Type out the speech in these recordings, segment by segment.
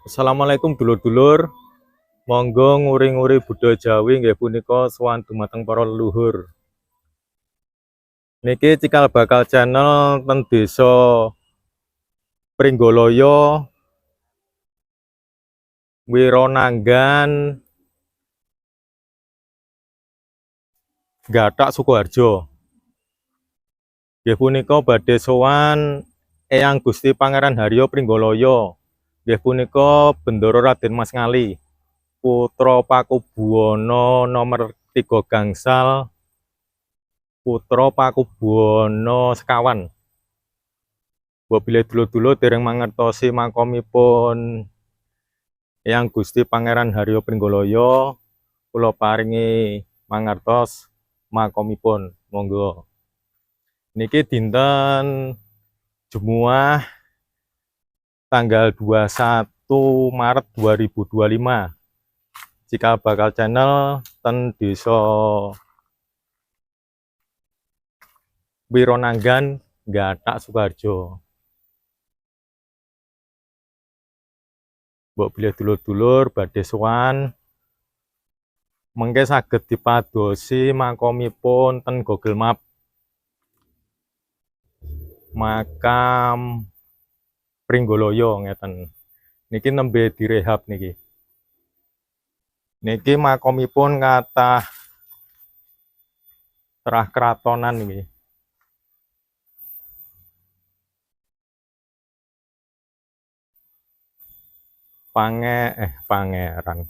Assalamualaikum dulur-dulur. Monggo nguri-nguri budaya Jawi nggih punika sowan dumateng para leluhur. Niki cikal bakal channel ten Desa Pringgoloyo, Wironanggan, Gathak Sukoharjo. Nggih punika badhe sowan Eyang Gusti Pangeran Haryo Pringgoloyo. Nggih punika Bendoro Raden Mas Ngali, putra Pakubuwana nomor 3 gangsal, putra Pakubuwana sekawan. Bila dulur-dulur dereng mangertosi makomipun Eyang Gusti Pangeran Haryo Pringgoloyo, kula paringi mangertos makomipun. Monggo. Niki dinten Jumuah tanggal 21 Maret 2025. Cikal bakal channel ten Desa Wironanggan, Gathak Sukoharjo. Bila dulur-dulur badhe sowan mengke saged dipadosi makomipun ten Google Map. Makam Pringgoloyo ngeten. Niki nembe direhab niki. Niki makomipun kathah terah keratonan niki. Pangeran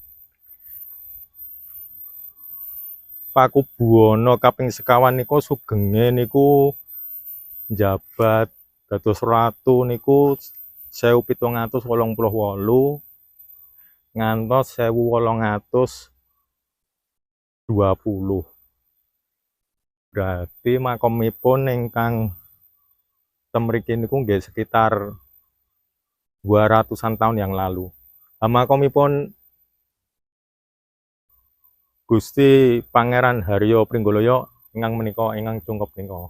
Pakubuwana kaping sekawan niku sugenge niku njabat dados ratu niku 1788 ngantos 1820. Berarti makomipun ingkang temriki niku nggih sekitar 200-an tahun yang lalu. Makomipun Gusti Pangeran Haryo Pringgoloyo ingkang menika ingkang cungkup nika.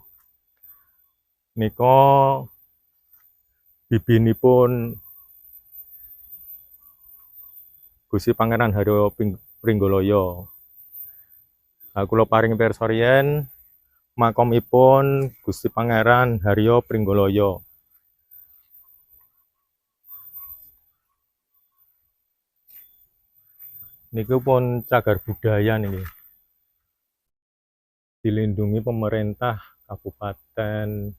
Nika bibinipun Gusti Pangeran Haryo Pringgoloyo. Kula paring pirsa riyen makomipun Gusti Pangeran Haryo Pringgoloyo. Niku pun cagar budaya niki. Dilindungi pemerintah Kabupaten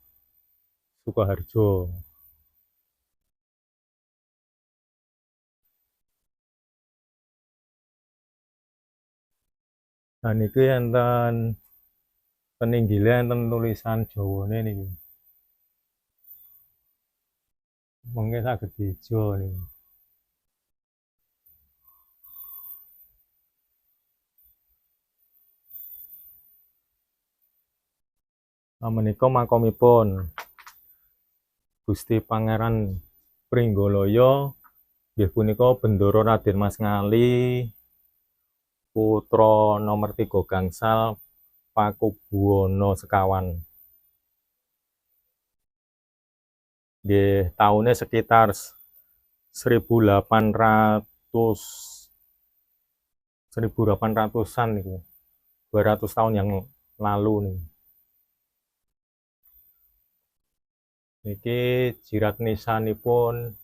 Sukoharjo. Nah niki enten peninggile enten tulisan Jawane niki. Mengke saged diijo niki. Menika makomipun Gusti Pangeran Pringgoloyo, nggih punika Bendoro Raden Mas Ngali, putra nomor 3 gangsal, Pakubuwana sekawan. Nggih taune sekitar 1800-an niku. 200 tahun yang lalu nih. Niki jirat nisanipun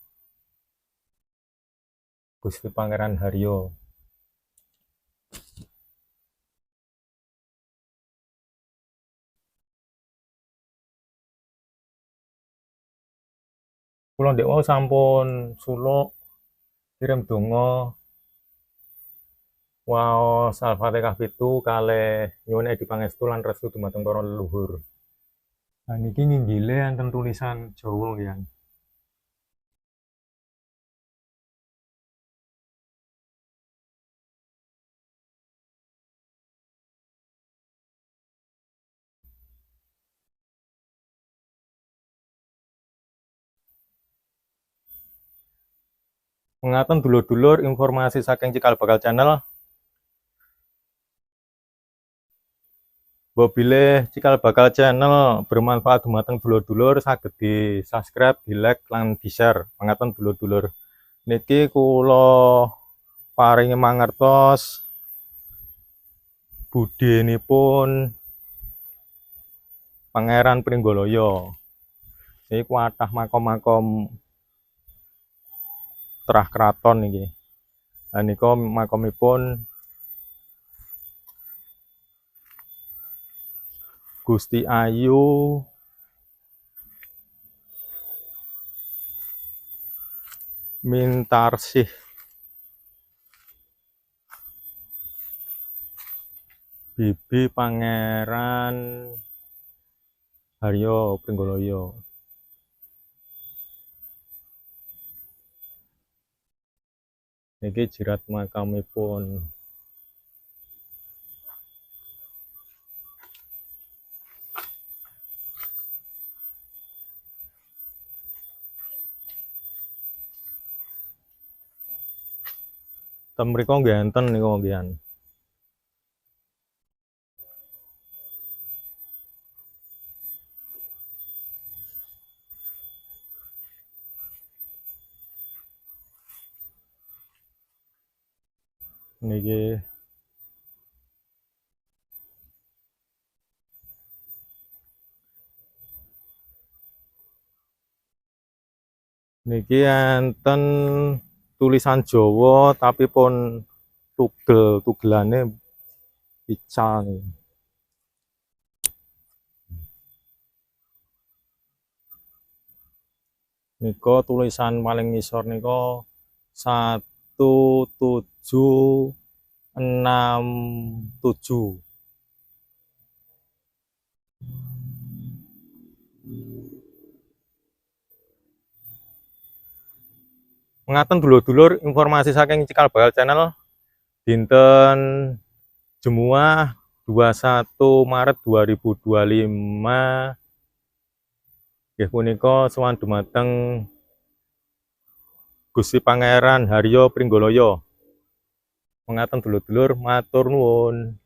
Gusti Pangeran Haryo. Kula ndek wau sampun suluk kirim donga waos Al-Fatihah 7 kalih nyuwun edi pangestu lan restu dumateng para leluhur. Nah niki nginggile enten tulisan Jawa nggih. Mengaten dulur-dulur informasi saking Cikal Bakal Channel. Bobile Cikal Bakal Channel bermanfaat dumateng dulur-dulur saged di subscribe, di like, lan di share. Mengaten dulur-dulur. Niki kula paringi mangertos budhenipun Pangeran Pringgalaya. Iki kathah makom-makom trah kraton niki. Lah nika makomipun Gusti Ayu Mintarsih. Bibi Pangeran Haryo Pringgalaya. Niki jirat makamipun. Ten mriko nggih enten niku nggih. Niki enten tulisan Jawa tapi pun tugelane ical nih. Nika tulisan paling ngisor nika 1767. Mengaten dulur-dulur informasi saking Cikal Bakal Channel dinten Jemuah 21 Maret 2025 nggih punika sowan dumateng Gusti Pangeran Haryo Pringgalaya. Mengaten dulur-dulur, matur nuwun.